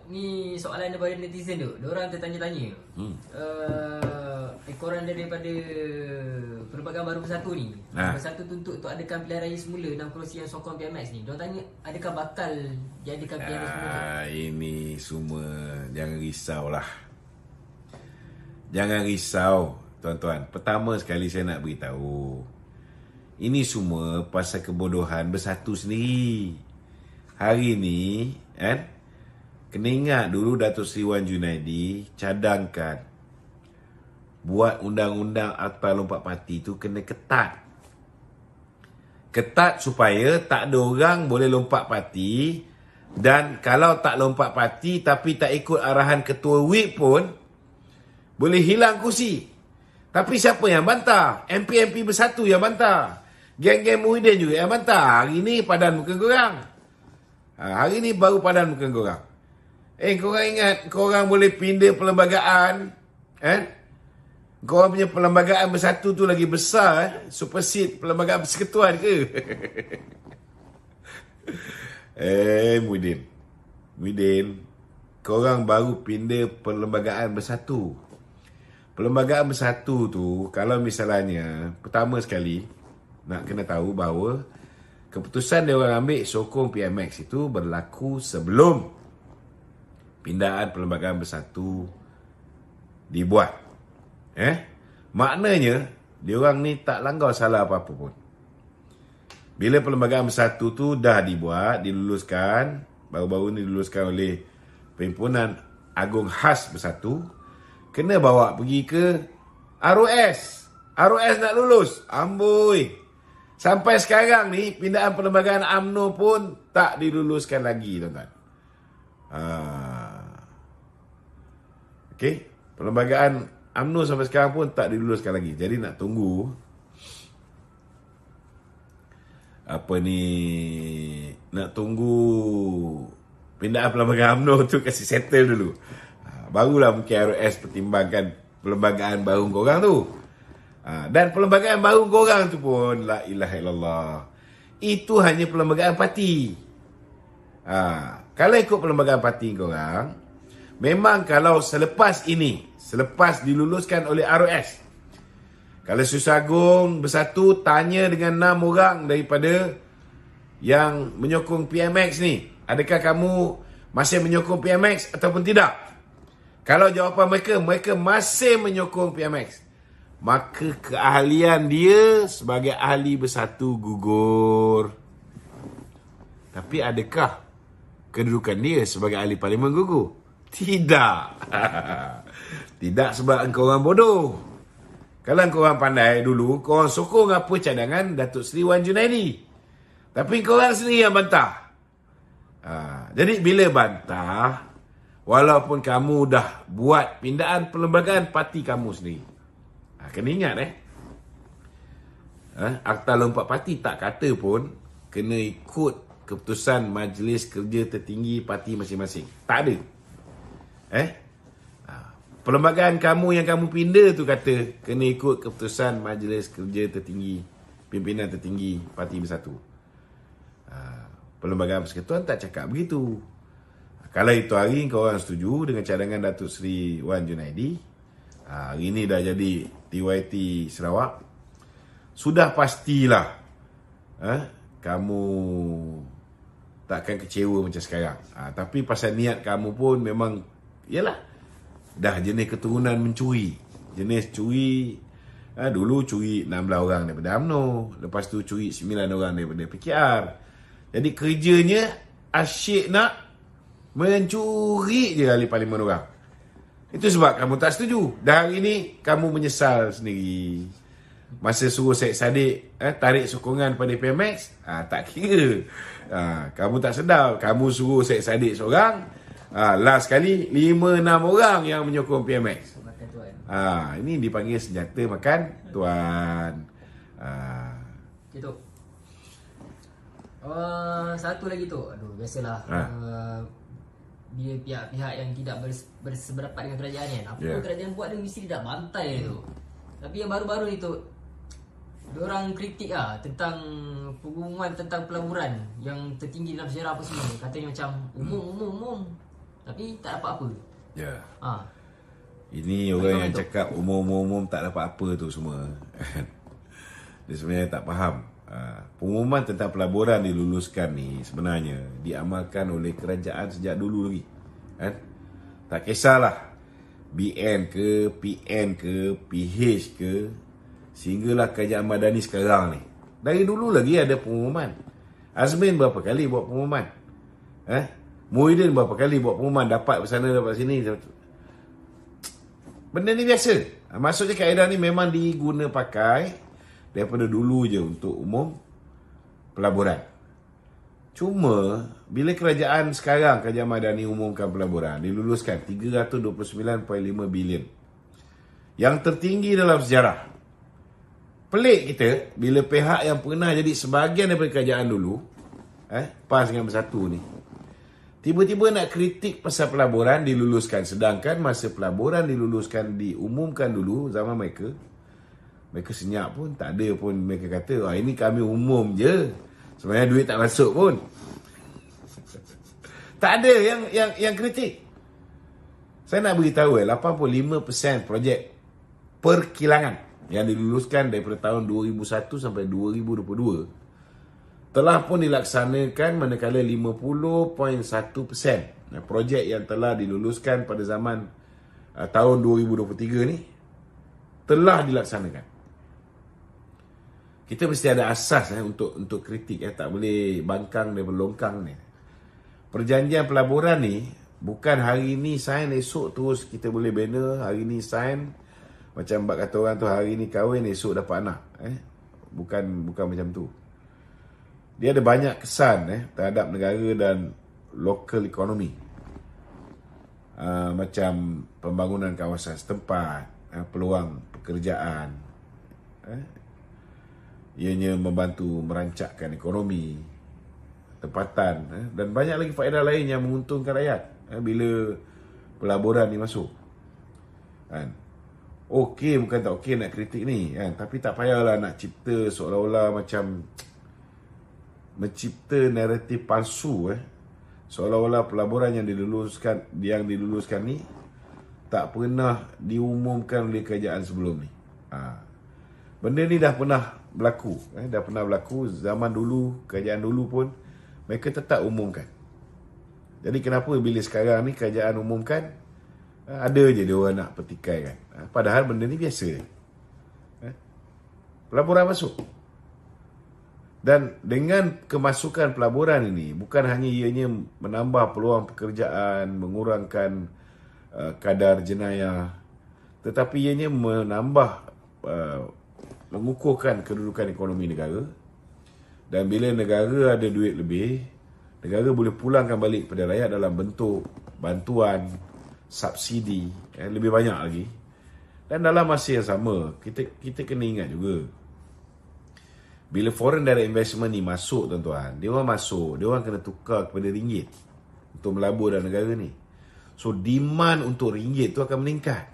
ni soalan daripada netizen tu. Diorang tertanya-tanya. Ekoran daripada Perlembagaan Baru Bersatu ni. Bersatu tuntut untuk adakan pilihan raya semula 6 kerusi yang sokong PMX ni. Diorang tanya adakah bakal diadakan pilihan raya semula? Ini semua jangan risaulah. Jangan risau, tuan-tuan. Pertama sekali saya nak beritahu. Ini semua pasal kebodohan Bersatu sendiri. Hari ni, kan? Kena ingat dulu Datuk Seri Wan Junaidi cadangkan buat undang-undang Akta Lompat Parti tu kena ketat. Ketat supaya tak ada orang boleh lompat parti, dan kalau tak lompat parti tapi tak ikut arahan ketua whip pun boleh hilang kursi. Tapi siapa yang bantah? MP-MP Bersatu yang bantah. Geng-geng Muhyiddin juga yang bantah. Hari ni padan muka korang. Hari ni baru padan muka korang. Korang ingat korang boleh pindah perlembagaan, korang punya perlembagaan Bersatu tu lagi besar, supersede perlembagaan persekutuan ke? Muhyiddin, korang baru pindah perlembagaan Bersatu. Perlembagaan Bersatu tu, kalau misalnya pertama sekali nak kena tahu bahawa keputusan dia orang ambil sokong PMX itu berlaku sebelum pindaan Perlembagaan Bersatu dibuat. Maknanya diorang ni tak langgar salah apa-apa pun. Bila Perlembagaan Bersatu tu dah dibuat, diluluskan, baru-baru ni diluluskan oleh Perhimpunan Agung Khas Bersatu, kena bawa pergi ke ROS. ROS nak lulus. Amboi. Sampai sekarang ni pindaan Perlembagaan UMNO pun tak diluluskan lagi, tuan-tuan. Okey, Perlembagaan UMNO sampai sekarang pun tak diluluskan lagi. Jadi nak tunggu nak tunggu pindaan Perlembagaan UMNO tu kasi settle dulu. Barulah mungkin RS pertimbangkan perlembagaan baru korang tu. Dan perlembagaan baru korang tu pun, la ilaha illallah, itu hanya perlembagaan parti. Kalau ikut perlembagaan parti korang, memang kalau selepas diluluskan oleh ROS, kalau Susah Agung Bersatu tanya dengan 6 orang daripada yang menyokong PMX ni, adakah kamu masih menyokong PMX ataupun tidak? Kalau jawapan mereka masih menyokong PMX, maka keahlian dia sebagai ahli Bersatu gugur. Tapi adakah kedudukan dia sebagai ahli parlimen gugur? Tidak. Tidak, sebab engkau orang bodoh. Kalau engkau orang pandai dulu, kau orang sokong apa cadangan Datuk Seri Wan Junaidi. Tapi kau orang sendiri yang bantah. Jadi bila bantah, walaupun kamu dah buat pindaan perlembagaan parti kamu sendiri, kena ingat Akta Lompat Parti tak kata pun kena ikut keputusan Majlis Kerja Tertinggi parti masing-masing. Tak ada. Perlembagaan kamu yang kamu pindah tu kata kena ikut keputusan Majlis Kerja Tertinggi, Pimpinan Tertinggi Parti Bersatu. Perlembagaan Persekutuan tak cakap begitu. Kalau itu hari korang setuju dengan cadangan Datuk Seri Wan Junaidi, hari ni dah jadi TYT Sarawak, sudah pastilah kamu takkan kecewa macam sekarang. Tapi pasal niat kamu pun memang, yalah, dah jenis keturunan mencuri. Jenis curi, dulu curi 16 orang daripada UMNO, lepas tu curi 9 orang daripada PKR. Jadi kerjanya asyik nak mencuri je ahli parlimen orang. Itu sebab kamu tak setuju. Dan hari ni kamu menyesal sendiri. Masa suruh Syed Saddiq tarik sokongan pada PMX, tak kira. Kamu tak sedar. Kamu suruh Syed Saddiq seorang, last kali 5-6 orang yang menyokong PMX. Ini dipanggil senjata makan tuan. Itu. Satu lagi tu, biasalah. Dia pihak-pihak yang tidak bersependapat dengan kerajaan kan. Apa pun kerajaan buat dia mesti dia dah bantai tu. Tapi yang baru-baru ni tu, diorang kritik tentang pengumuman tentang pelaburan yang tertinggi dalam sejarah apa semua. Katanya macam umum. tapi tak dapat apa. Ya. Ha. Ini orang yang cakap umum-umum tak dapat apa tu semua. Dia sebenarnya tak faham. Pengumuman tentang pelaburan diluluskan ni sebenarnya diamalkan oleh kerajaan sejak dulu lagi. Kan? Tak kisahlah BN ke, PN ke, PH ke, sehinggalah kerajaan Madani sekarang ni. Dari dulu lagi ada pengumuman. Azmin berapa kali buat pengumuman? Muhyiddin berapa kali buat pengumuman, dapat sana dapat sini. Benda ni biasa. Maksudnya kaedah ni memang diguna pakai daripada dulu je untuk umum pelaburan. Cuma bila kerajaan sekarang, kerajaan Madani umumkan pelaburan, diluluskan 329.5 bilion. Yang tertinggi dalam sejarah. Pelik kita bila pihak yang pernah jadi sebahagian daripada kerajaan dulu, PAS dengan Bersatu ni, tiba-tiba nak kritik pasal pelaburan diluluskan. Sedangkan masa pelaburan diluluskan, diumumkan dulu zaman mereka senyap pun, tak ada pun mereka kata, ini kami umum je. Sebenarnya duit tak masuk pun. Tak ada yang kritik. Saya nak beritahu 85% projek perkilangan yang diluluskan daripada tahun 2001 sampai 2022 telah pun dilaksanakan, manakala 50.1% projek yang telah diluluskan pada zaman tahun 2023 ni telah dilaksanakan. Kita mesti ada asas untuk kritik, tak boleh bangkang daripada longkang ni. Perjanjian pelaburan ni bukan hari ni sign, esok terus kita boleh bina. Hari ni sign, macam bak kata orang tu, hari ni kahwin, esok dapat anak. Bukan macam tu. Dia ada banyak kesan terhadap negara dan local economy. Macam pembangunan kawasan setempat, peluang pekerjaan, ianya membantu merancangkan ekonomi, tempatan, dan banyak lagi faedah lain yang menguntungkan rakyat bila pelaburan ni masuk. Okey, bukan tak okey nak kritik ni, tapi tak payahlah nak cipta seolah-olah macam mencipta naratif palsu, seolah-olah pelaburan yang diluluskan ni tak pernah diumumkan oleh kerajaan sebelum ni. Benda ni dah pernah berlaku, zaman dulu, kerajaan dulu pun mereka tetap umumkan. Jadi kenapa bila sekarang ni kerajaan umumkan, ada je dia orang nak petikaikan, padahal benda ni biasa. Pelaburan masuk. Dan dengan kemasukan pelaburan ini, bukan hanya ianya menambah peluang pekerjaan, mengurangkan kadar jenayah, tetapi ianya mengukuhkan kedudukan ekonomi negara. Dan bila negara ada duit lebih, negara boleh pulangkan balik kepada rakyat dalam bentuk bantuan, subsidi, lebih banyak lagi. Dan dalam masa yang sama, kita kena ingat juga, bila foreign direct investment ni masuk, tuan-tuan, dia orang kena tukar kepada ringgit untuk melabur dalam negara ni. So demand untuk ringgit tu akan meningkat.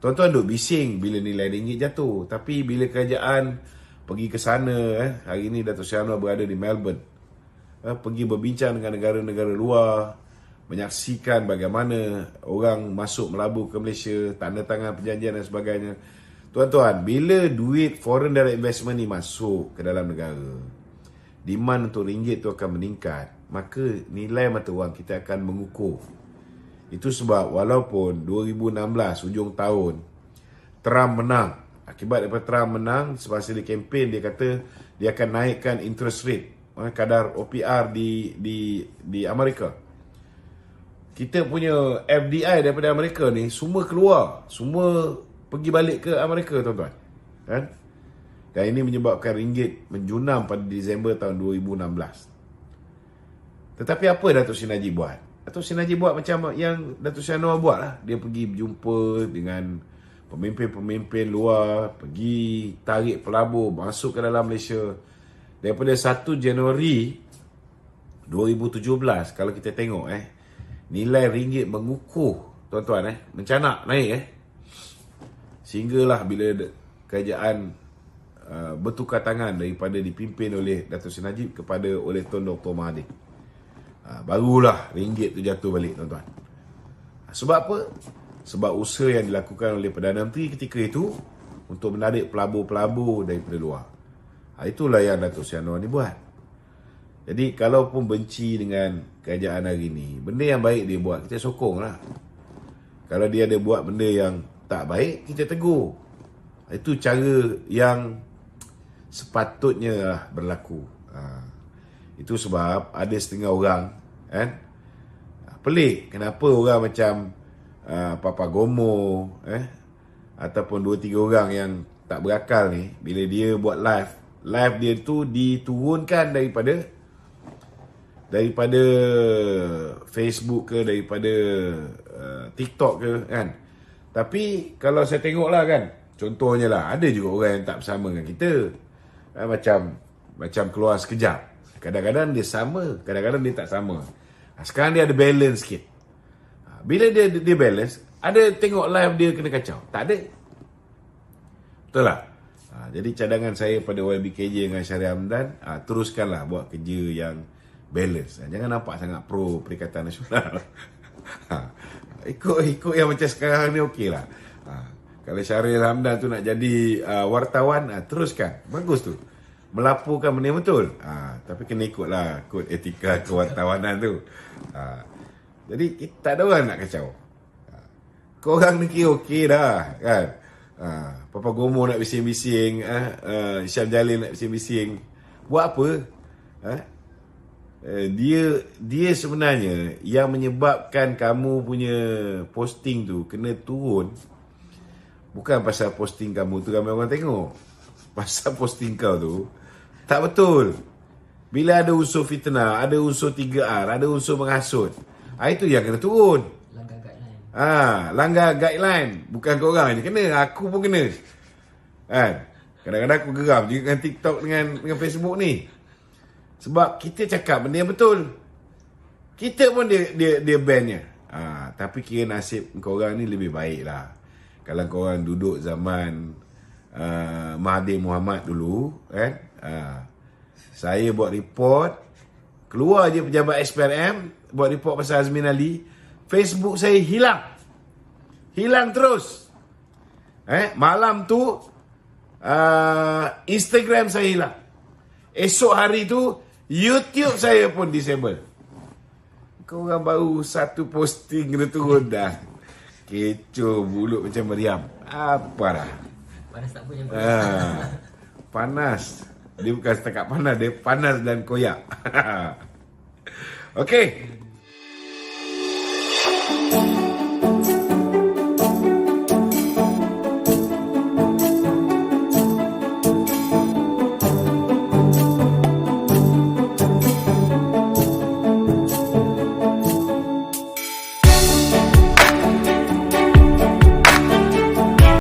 Tuan-tuan duk bising bila nilai ringgit jatuh, tapi bila kerajaan pergi ke sana, hari ni Datuk Seri Anwar berada di Melbourne, pergi berbincang dengan negara-negara luar, menyaksikan bagaimana orang masuk melabur ke Malaysia, tanda tangan perjanjian dan sebagainya. Tuan-tuan, bila duit foreign direct investment ni masuk ke dalam negara, demand untuk ringgit tu akan meningkat, maka nilai mata wang kita akan mengukuh. Itu sebab walaupun 2016 hujung tahun Trump menang, akibat daripada Trump menang, semasa dia kempen dia kata dia akan naikkan interest rate, kadar OPR di Amerika. Kita punya FDI daripada Amerika ni semua keluar, semua pergi balik ke Amerika, tuan-tuan. Dan ini menyebabkan ringgit menjunam pada Disember tahun 2016. Tetapi apa Datuk Seri Najib buat? Datuk Seri Najib buat macam yang Datuk Seri Anwar buat lah. Dia pergi berjumpa dengan pemimpin-pemimpin luar, pergi tarik pelabur masuk ke dalam Malaysia. Daripada 1 Januari 2017, kalau kita tengok nilai ringgit mengukuh, tuan-tuan, mencanak naik, sehinggalah bila kerajaan bertukar tangan daripada dipimpin oleh Datuk Seri Najib kepada oleh Tun Dr. Mahathir. Barulah ringgit tu jatuh balik, tuan-tuan. Sebab apa? Sebab usaha yang dilakukan oleh Perdana Menteri ketika itu untuk menarik pelabur-pelabur daripada luar. Itulah yang Datuk Seri Anwar ni buat. Jadi kalaupun benci dengan kerajaan hari ni, benda yang baik dia buat, kita sokong lah. Kalau dia ada buat benda yang tak baik, kita tegur. Itu cara yang sepatutnya lah berlaku. Itu sebab ada setengah orang kan, pelik kenapa orang macam Papa Gomo ataupun 2-3 orang yang tak berakal ni, bila dia buat live dia tu diturunkan daripada Facebook ke, daripada TikTok ke kan. Tapi kalau saya tengok lah kan, contohnya lah, ada juga orang yang tak bersama dengan kita, macam keluar sekejap, kadang-kadang dia sama, kadang-kadang dia tak sama. Sekarang dia ada balance sikit. Bila dia balance, ada tengok live dia kena kacau? Tak ada. Betul tak? Jadi cadangan saya pada YBKJ dengan Syahrir Hamdan, teruskanlah buat kerja yang balance. Jangan nampak sangat pro Perikatan Nasional. Ikut yang macam sekarang ni okey lah. Kalau Syahrir Hamdan tu nak jadi wartawan, teruskan. Bagus tu. Melaporkan benda betul. Tapi kena ikutlah kod etika kewartawanan tu. Jadi tak ada orang nak kacau. Korang ni kira okey dah kan. Papa Gomo nak bising-bising, Syam Jalil nak bising-bising. Buat apa? Dia sebenarnya yang menyebabkan kamu punya posting tu kena turun, bukan pasal posting kamu tu ramai orang tengok. Pasal posting kau tu tak betul. Bila ada unsur fitnah, ada unsur 3R, ada unsur menghasut, itu yang kena turun. Langgar guideline. Langgar guideline. Bukan korang je kena, aku pun kena. Kan? Kadang-kadang aku geram juga dengan TikTok dengan Facebook ni. Sebab kita cakap benda yang betul. Kita pun dia bannya. Tapi kira nasib korang ni lebih baik lah. Kalau korang duduk zaman Mahathir Mohamad dulu kan, saya buat report, keluar je pejabat SPRM buat report pasal Azmin Ali, Facebook saya hilang terus. Malam tu Instagram saya hilang. Esok hari tu YouTube saya pun disable. Korang baru satu posting kena turun dah. Kecoh mulut macam meriam. Apa dah? Panas tak punya. Panas. Dia bukan setakat panas, dia panas dan koyak. Okey.